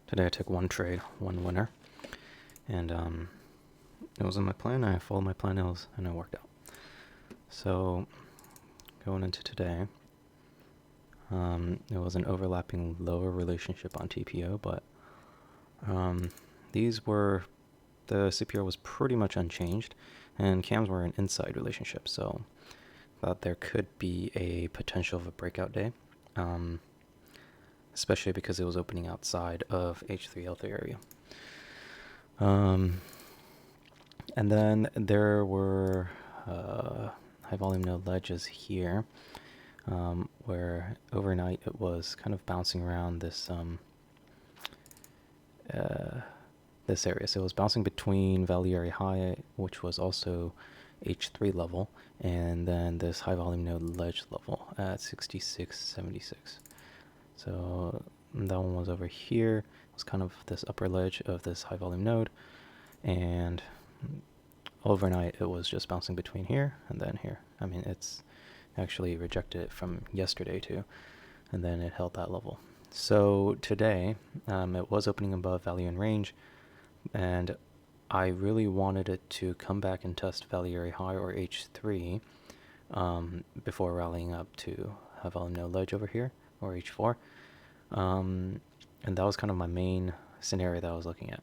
Today I took one trade, one winner, and it was in my plan. I followed my plan, and it worked out. So going into today, it was an overlapping lower relationship on TPO, but these were, the CPR was pretty much unchanged, and cams were an inside relationship, so thought there could be a potential of a breakout day, especially because it was opening outside of H3L3 area. And then there were high volume node ledges here, where overnight it was kind of bouncing around this this area. So it was bouncing between value area high, which was also H3 level, and then this high volume node ledge level at 6676. So that one was over here. It was kind of this upper ledge of this high volume node, and overnight it was just bouncing between here and then here. I mean, it's actually rejected it from yesterday too, and then it held that level. So today it was opening above value in range, and I really wanted it to come back and test value area high or H3 before rallying up to high volume node ledge over here, or H4. And that was kind of my main scenario that I was looking at.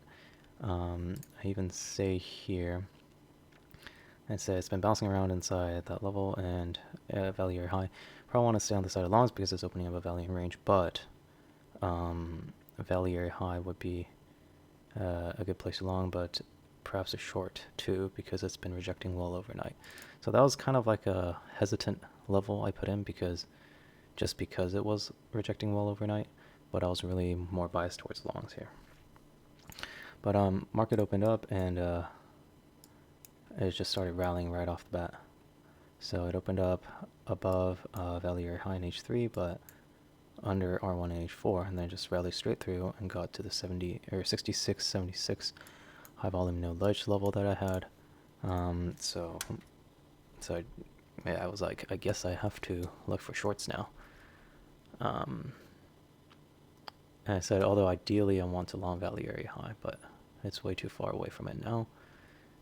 I even say here, I say it's been bouncing around inside that level and value area high. Probably want to stay on the side of longs because it's opening up a value in range, but value area high would be a good place to long, but perhaps a short too because it's been rejecting well overnight. So that was kind of like a hesitant level I put in because it was rejecting well overnight, but I was really more biased towards longs here. But market opened up and it just started rallying right off the bat. So it opened up above value area high in H3, but under R1 and H4, and then just rallied straight through and got to the 66.76 high volume node ledge level that I had. So I was like, I guess I have to look for shorts now. And I said, although ideally I want to long value area high, but it's way too far away from it now.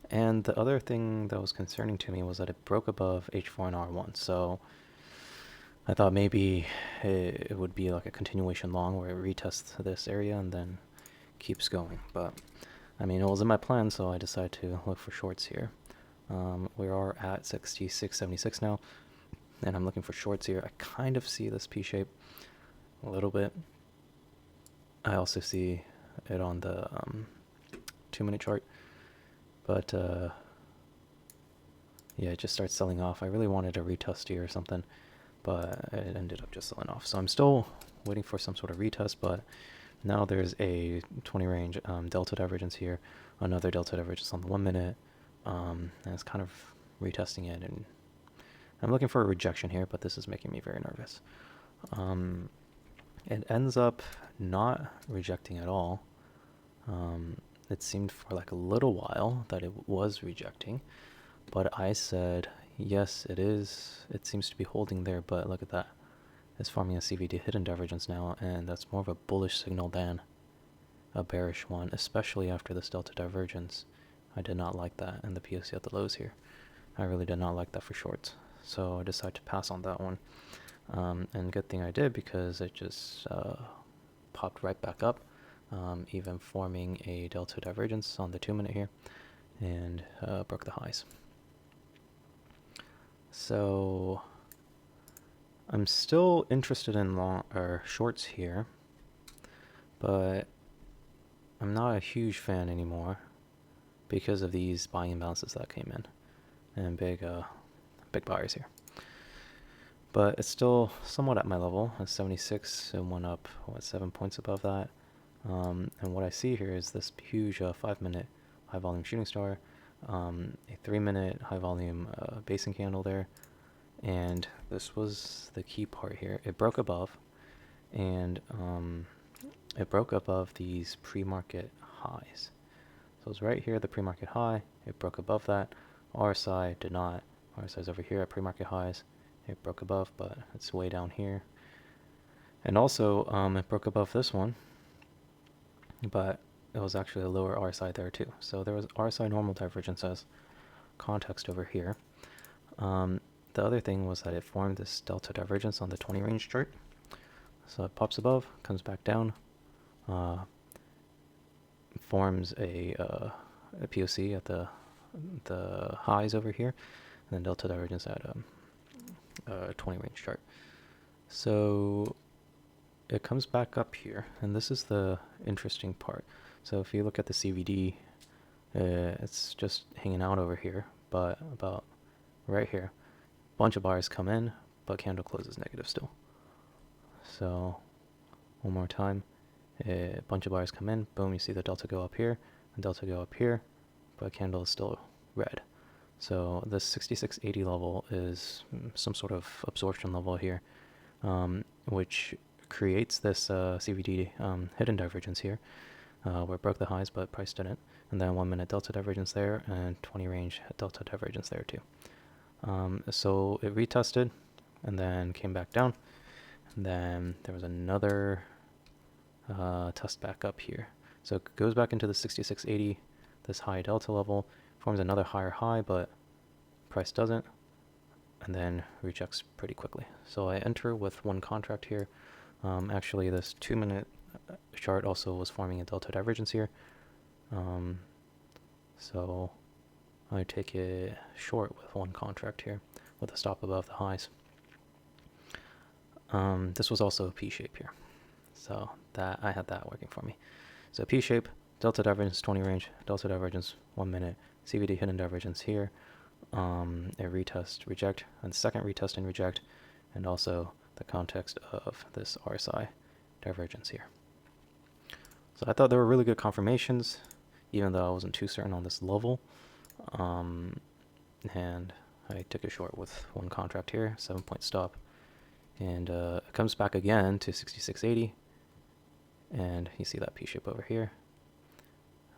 And the other thing that was concerning to me was that it broke above H4 and R1, so I thought maybe it would be like a continuation long where it retests this area and then keeps going. But I mean, it was in my plan, so I decided to look for shorts here. We are at 66.76 now, and I'm looking for shorts here. I kind of see this P shape a little bit. I also see it on the 2-minute chart, but yeah, it just starts selling off. I really wanted a retest here or something, but it ended up just selling off. So I'm still waiting for some sort of retest, but now there's a 20 range delta divergence here, another delta divergence on the 1 minute, and it's kind of retesting it, and I'm looking for a rejection here, but this is making me very nervous. It ends up not rejecting at all. It seemed for like a little while that it was rejecting, but I said, yes, it is. It seems to be holding there, but look at that. It's forming a CVD hidden divergence now, and that's more of a bullish signal than a bearish one, especially after this delta divergence. I did not like that, and the POC at the lows here. I really did not like that for shorts, so I decided to pass on that one. And good thing I did, because it just popped right back up, even forming a delta divergence on the 2-minute here, and broke the highs. So I'm still interested in long or shorts here, but I'm not a huge fan anymore because of these buying imbalances that came in, and big buyers here. But it's still somewhat at my level at 76, and went up 7 points above that. And what I see here is this huge 5-minute high volume shooting star, a 3-minute high volume basing candle there, and this was the key part here. It broke above, and it broke above these pre-market highs. So it's right here, the pre-market high. It broke above that. RSI did not. RSI is over here at pre-market highs. It broke above, but it's way down here. And also, it broke above this one, but it was actually a lower RSI there too. So there was RSI normal divergence as context over here. The other thing was that it formed this delta divergence on the 20 range chart. So it pops above, comes back down, forms a POC at the highs over here, and then delta divergence at a 20 range chart. So it comes back up here, and this is the interesting part. So if you look at the CVD, it's just hanging out over here, but about right here, bunch of bars come in, but candle closes negative still. So one more time, a bunch of bars come in, boom, you see the delta go up here, and delta go up here, but candle is still red. So this 6680 level is some sort of absorption level here, which creates this CVD hidden divergence here, where it broke the highs but price didn't, and then 1 minute delta divergence there, and 20 range delta divergence there too. So it retested, and then came back down, and then there was another test back up here. So it goes back into the 6680, this high delta level, forms another higher high, but price doesn't, and then rejects pretty quickly. So I enter with one contract here. Actually, this 2 minute chart also was forming a delta divergence here. So I take it short with one contract here with a stop above the highs. This was also a P shape here. So that I had that working for me. So P shape, delta divergence 20 range, delta divergence 1 minute, CVD hidden divergence here, a retest, reject, and second retest and reject, and also the context of this RSI divergence here. So I thought they were really good confirmations, even though I wasn't too certain on this level. And I took a short with one contract here, 7-point stop. And it comes back again to 6680. And you see that P shape over here,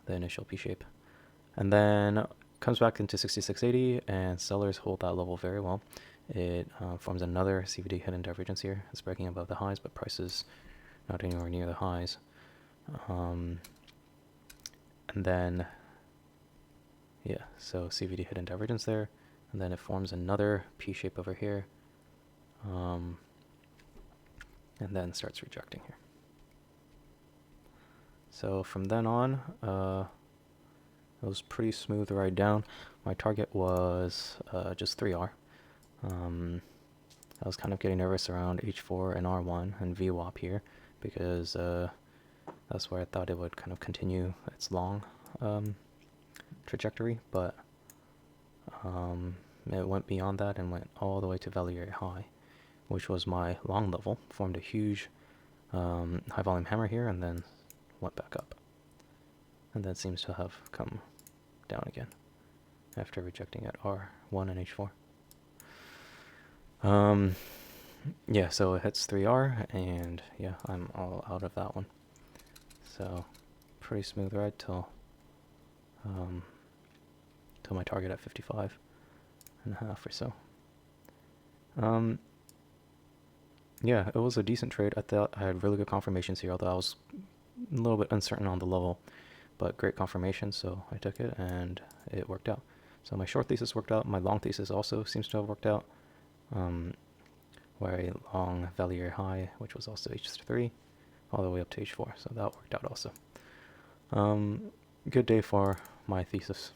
the initial P shape. And then comes back into 6680, and sellers hold that level very well. It forms another CVD hidden divergence here. It's breaking above the highs, but price is not anywhere near the highs. And then, yeah, so CVD hidden divergence there, and then it forms another P shape over here, and then starts rejecting here. So from then on, it was pretty smooth ride down. My target was just 3R. I was kind of getting nervous around H4 and R1 and VWAP here, because that's where I thought it would kind of continue its long trajectory, but it went beyond that and went all the way to value area high, which was my long level, formed a huge high volume hammer here, and then went back up, and then seems to have come down again after rejecting at R1 and H4. Yeah, so it hits 3R, and yeah, I'm all out of that one. So pretty smooth ride till my target at 55.5 or so. Yeah, it was a decent trade. I thought I had really good confirmations here, although I was a little bit uncertain on the level, but great confirmation, so I took it and it worked out. So my short thesis worked out. My long thesis also seems to have worked out. Where a long value area high, which was also H3, all the way up to H4, so that worked out also. Good day for my thesis.